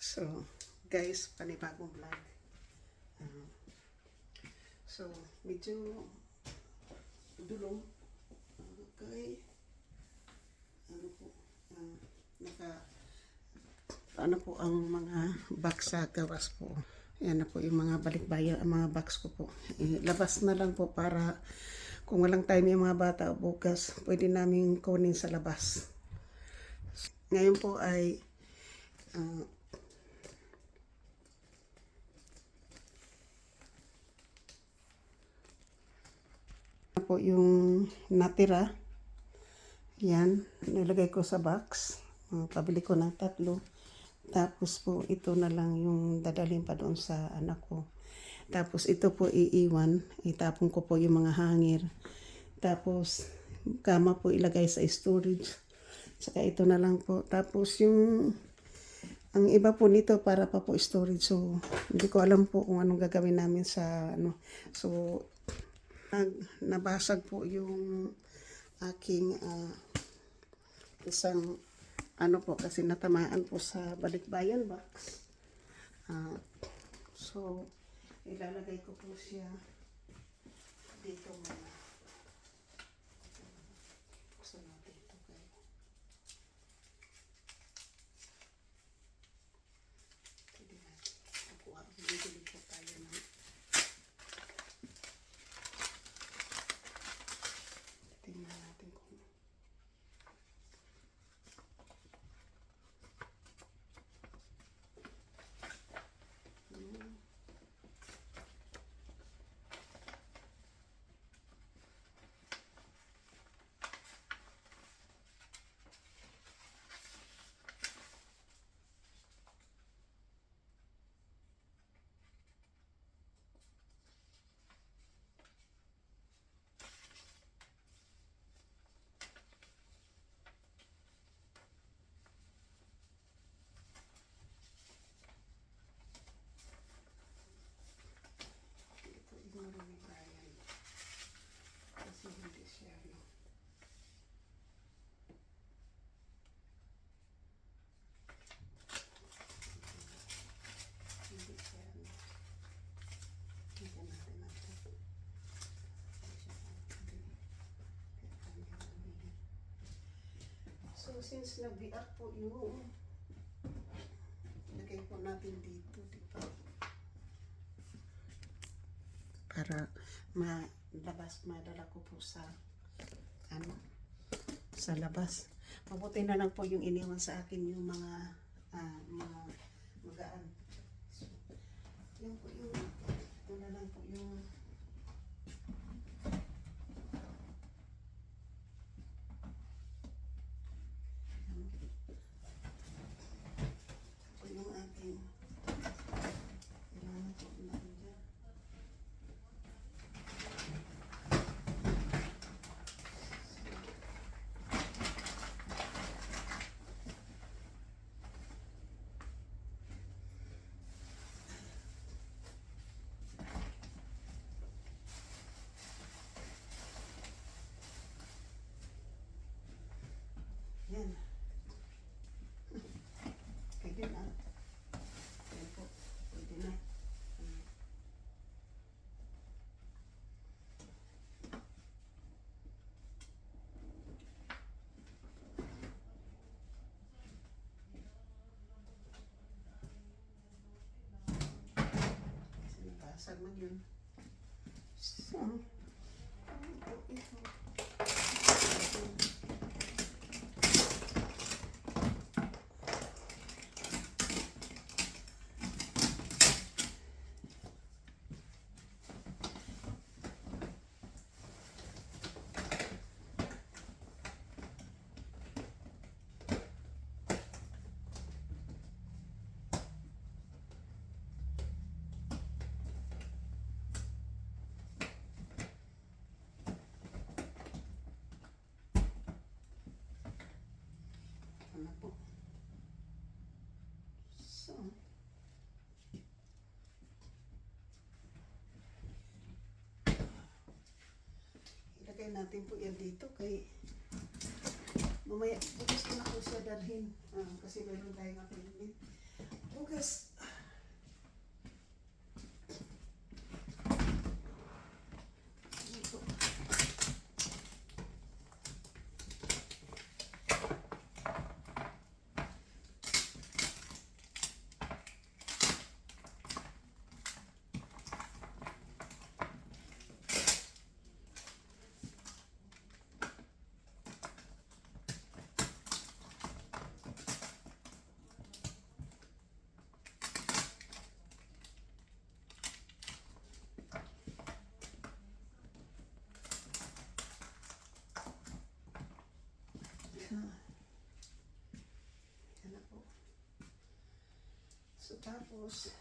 So, guys, panibagong vlog. Uh, so, medyo dulong. Okay. Ano po, naka, ano po ang mga box sa gawas po. Yan na po yung mga balikbayan, ang mga box ko po. Labas na lang po para kung walang time yung mga bata bukas, pwede namin kunin sa labas. Ngayon po ay po yung natira. Yan, nilagay ko sa box. Pabili ko ng 3. Tapos po ito na lang yung dadalhin pa doon sa anak ko. Tapos ito po iiwan, itapon ko po yung mga hangir. Tapos kama po ilagay sa storage. Saka ito na lang po. Tapos yung ang iba po nito para pa po storage. So hindi ko alam po kung anong gagawin namin sa ano. So nabasag po yung aking isang ano po kasi natamaan po sa balikbayan box. So ilalagay ko po siya dito muna. Buksan natin ito kayo. Pwede natin. Bibili po tayo ng tingnan natin kung marami Brian kasi hindi siya no. Hindi siya no. Hindi natin so since nag-react po yung lagay po natin dito diba para madala ko po sa ano sa labas. Mabuti na lang po yung iniwan sa akin yung mga magaan. So, yun po yung ito na lang po yung ating kailangan po natin dyan. Yan. Pwede na. Yan po. Pwede na. Kasi nabasag man yun. So, ito. Ano po? So, ilagay natin po yan dito kay mamaya bukas ko na po siya dalhin kasi meron tayong appointment bukas So tapos,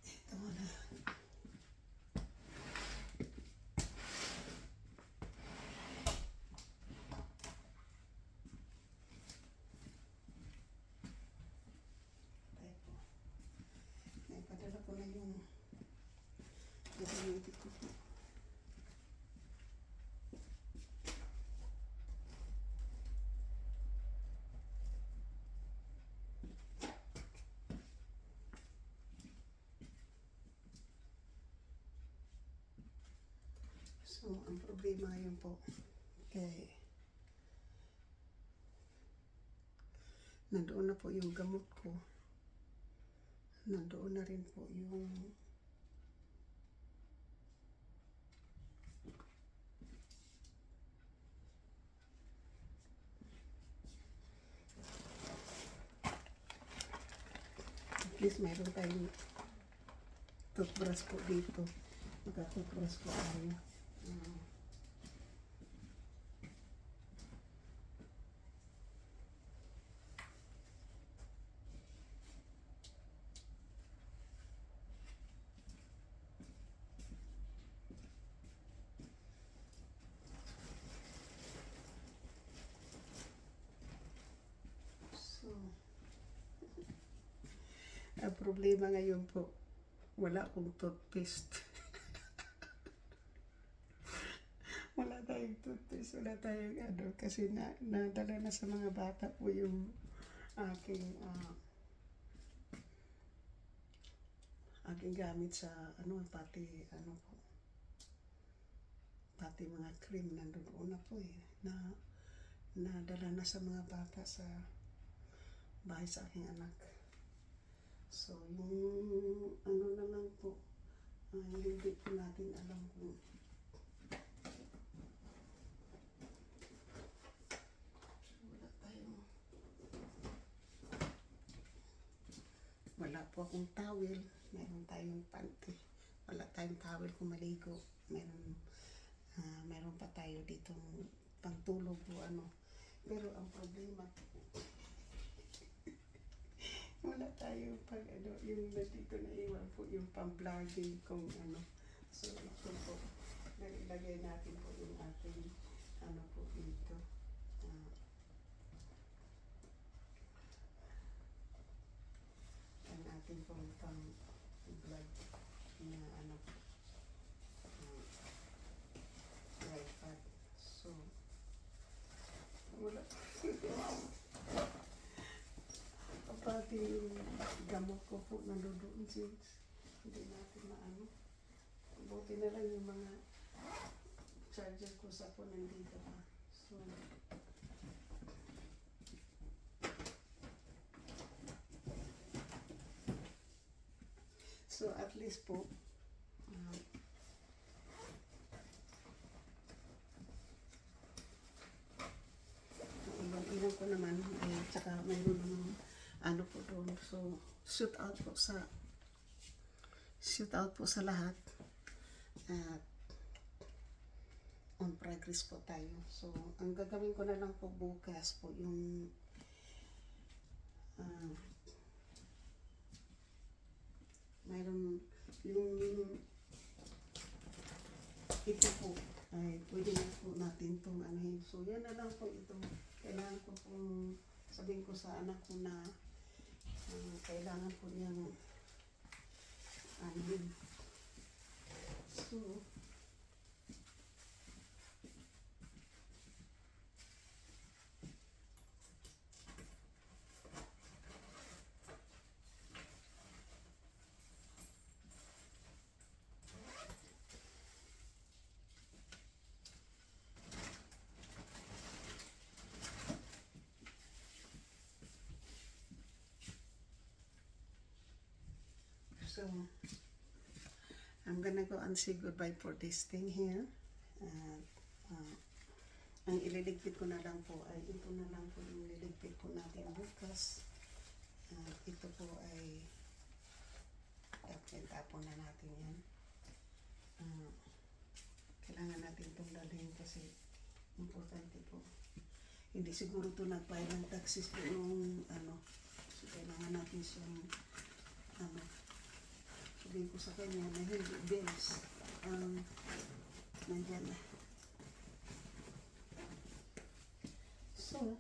ito na. Tayo po. Naipadala ko na yung gagamitin ko po. So, ang problema ngayon po, kay nandoon na po yung gamot ko. Nandoon na rin po yung at least mayroon tayong toothbrush po dito. Magka-toothbrush po tayo. So, ang problema ngayon po, wala akong toothpaste. Wala tayong toothpaste, wala tayong ano, kasi nadala na sa mga bata po yung aking aking gamit sa ano, pati ano po, pati mga cream nandoon na po na nadala na sa mga bata sa bahay sa aking anak. So, yung ano na lang po, hindi po natin alam kung wala po akong towel. Meron tayong panty. Wala tayong towel kung maligo. Meron pa tayo ditong pantulog o ano. Pero ang problema, wala tayo pag ano, yung nandito na iwan po yung pang-vlogging kung ano. So, ito po, nilagay natin po yung ating ano po dito. Ang ating pong pang-vlog na ano, tripod. So, wala. Pati yung gamot ko po nandoon since hindi natin maano. Buti na lang yung mga charger ko sa po nandito pa. So at least po, ibang ko naman, tsaka mayroon naman ano po doon. So, shoot out po sa lahat. At on progress po tayo. So, ang gagawin ko na lang po bukas po yung mayroon yung ito po ay pwede na po natin itong anuhin. So, yan na lang po ito. Kailangan ko pong sabihin ko sa anak ko na kailangan po niyang anuhin. So, I'm gonna go and say goodbye for this thing here. Ang ililigpit ko na lang po ay ito na lang po yung ililigpit ko natin bukas. Ito po ay tapon na natin yan. Kailangan natin itong dalhin kasi importante po. Hindi siguro ito nagbayad ng taxes po nung ano. So, kailangan natin natin siyang ano, sabihin ko sa kanya na hindi bills nandyan na. So,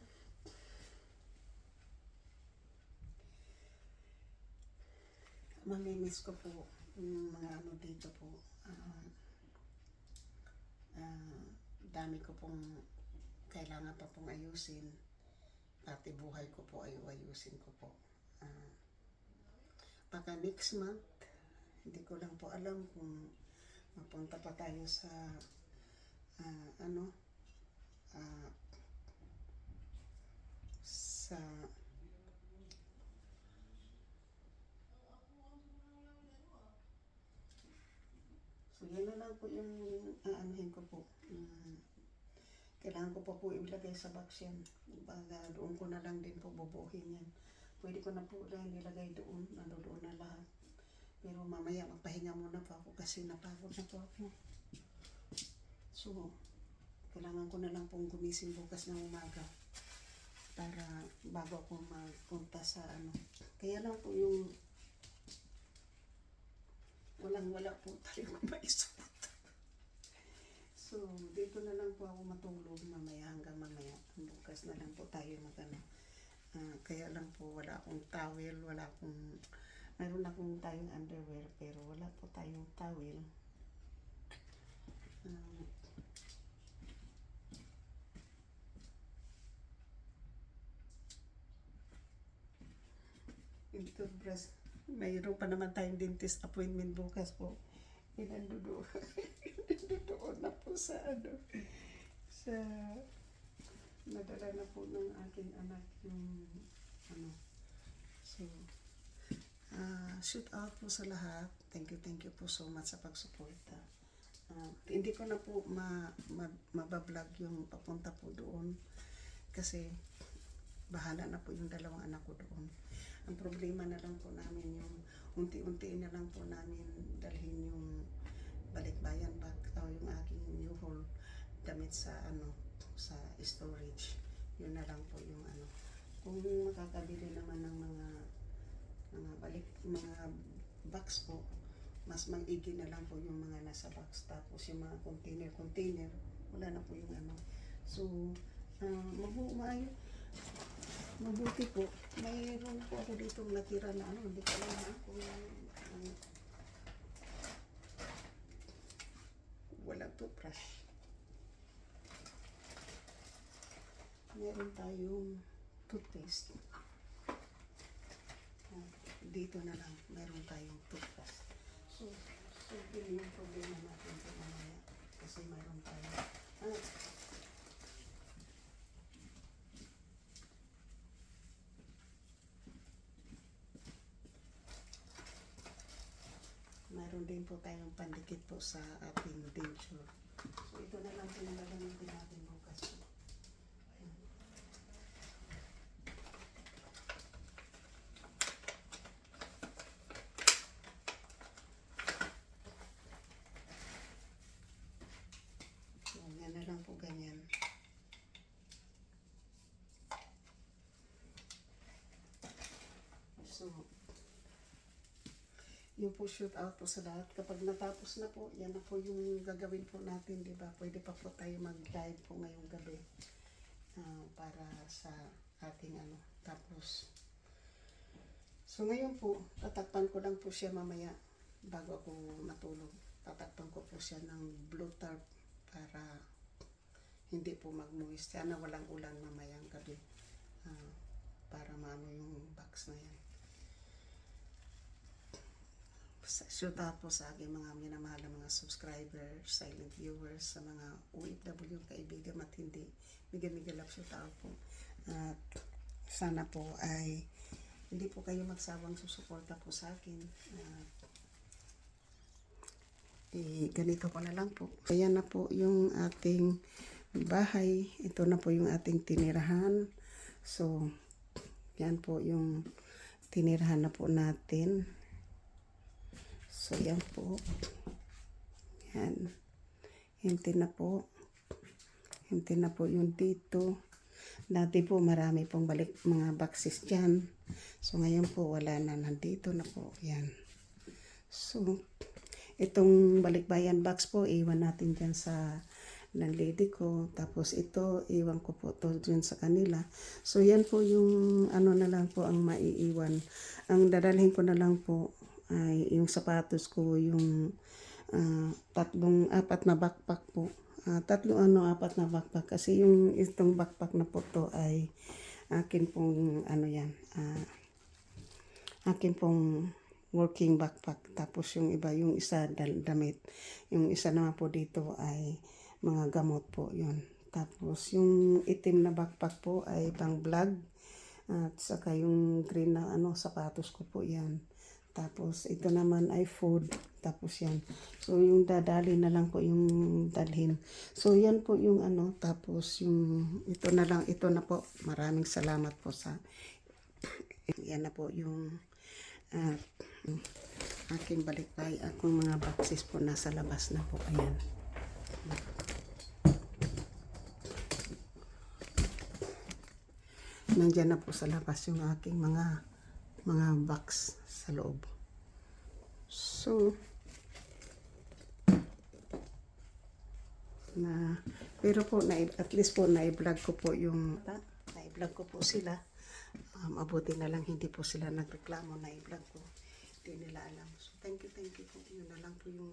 mamimiss ko po yung mga ano dito po. Dami ko pong kailangan pa pong ayusin. Pati buhay ko po ayusin ko po. Baka next month, hindi ko lang po alam kung mapunta pa tayo sa sa so yan na lang po yung aanuhin ko po. Kailangan ko pa po ilagay sa box yan. Baga doon ko na lang din po bubuhin yan. Pwede ko na po lang nilagay doon. Nandoon na lahat. Pero mamaya magpahinga muna po ako kasi napagod na po ako. So, kailangan ko na lang pong gumising bukas ng umaga para bago ako magpunta sa ano. Kaya lang po yung wala po tayo maisot. So, dito na lang po ako matulog mamaya hanggang mamaya. Bukas na lang po tayo magano. Kaya lang po wala akong towel, meron akong tayong underwear pero wala po tayong towel. Yung toothbrush, mayroon pa naman tayong dentist appointment bukas po. Doon na po sa nadala na po ng aking anak yung so shoot out po sa lahat. Thank you po so much sa pagsuporta. Hindi ko na po mabablog yung papunta po doon kasi bahala na po yung dalawang anak ko doon. Ang problema na lang po namin yung unti-unti na lang po namin dalhin yung balikbayan bag o yung aking new haul damit sa sa storage. Yun na lang po yung kung makakabili naman ng mga box po, mas maigi na lang po yung mga nasa box. Tapos yung mga container wala na po yung so mabuti po mayroon po ako dito natira na hindi ko alam kung walang toothbrush. Meron tayong toothpaste. Dito na lang, meron tayong toothbrush. So yun yung problema natin po mamaya. Kasi meron tayong mayroon din po tayong pandikit po sa ating denture. So ito na lang pinagagamitin natin bukas. So yan na lang po ganyan. So yung po shoot out po sa lahat. Kapag natapos na po, yan na po yung gagawin po natin, di ba? Pwede pa po tayo mag-live po ngayong gabi para sa ating Tapos, so ngayon po, tatakpan ko lang po siya mamaya bago ako matulog. Tatakpan ko po siya ng blue tarp para hindi po mag-moist. Sana walang ulan mamayang gabi para maano yung box na yan. Shout out po sa aking mga minamahal na mga subscribers, silent viewers, sa mga OFW kaibigan at hindi. Miguel love shout out po. At sana po ay hindi po kayo magsawang susuporta po sa akin. Ganito ko na lang po. Ayan na po yung ating bahay. Ito na po yung ating tinirahan. So, yan po yung tinirahan na po natin. So, yan po. Yan. Hinti na po. Hinti na po yung dito. Dati po marami pong balik mga boxes dyan. So ngayon po wala na, nandito na po. Yan. So itong balikbayan box po, iwan natin dyan sa ng lady ko. Tapos ito, iwan ko po to dyan sa kanila. So yan po yung ano na lang po ang maiiwan. Ang dadalhin ko na lang po ay yung sapatos ko, yung apat na backpack po. Apat na backpack. Kasi yung itong backpack na po to ay akin pong ano yan, akin pong working backpack. Tapos yung iba, yung isa damit. Yung isa naman po dito ay mga gamot po yun. Tapos yung itim na backpack po ay pang vlog. At saka yung green na sapatos ko po yan. Tapos ito naman ay food. Tapos yan. So yung dadali na lang po yung dalhin. So yan po yung tapos yung ito na lang, ito na po. Maraming salamat po sa yan na po yung aking balikbay. Akong mga boxes po nasa labas na po. Ayan. Nandiyan na po sa labas yung aking mga box sa loob. So, pero po, at least po, na-vlog ko po na-vlog ko po sila. Mabuti na lang, hindi po sila nagreklamo, na-vlog ko. Hindi nila alam. So, thank you po. Yun na lang po yung,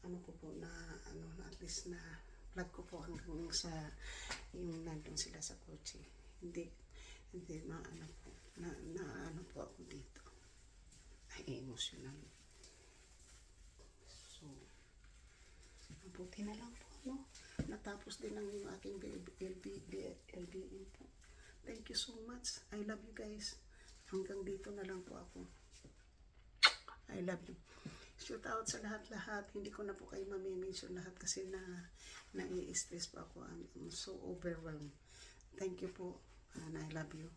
ko po na, at least na vlog ko po hanggang sa, yung nandun sila sa kotse. Hindi po ako dito. Ay, emotional. So, mabuti na lang po, natapos din ang yung aking LBM po. Thank you so much. I love you guys. Hanggang dito na lang po ako. I love you. Shout out sa lahat-lahat. Hindi ko na po kayo mamimension lahat kasi nai-stress po ako. I'm so overwhelmed. Thank you po. And I love you.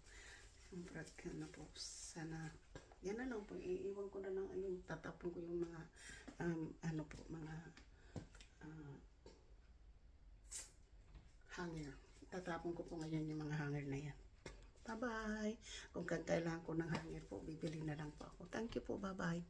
Po, sana, yan na lang po, iiwan ko na lang, tatapon ko yung mga, mga hanger. Tatapon ko po ngayon yung mga hanger na yan. Bye-bye. Kung kailangan ko ng hanger po, bibili na lang po ako. Thank you po. Bye-bye.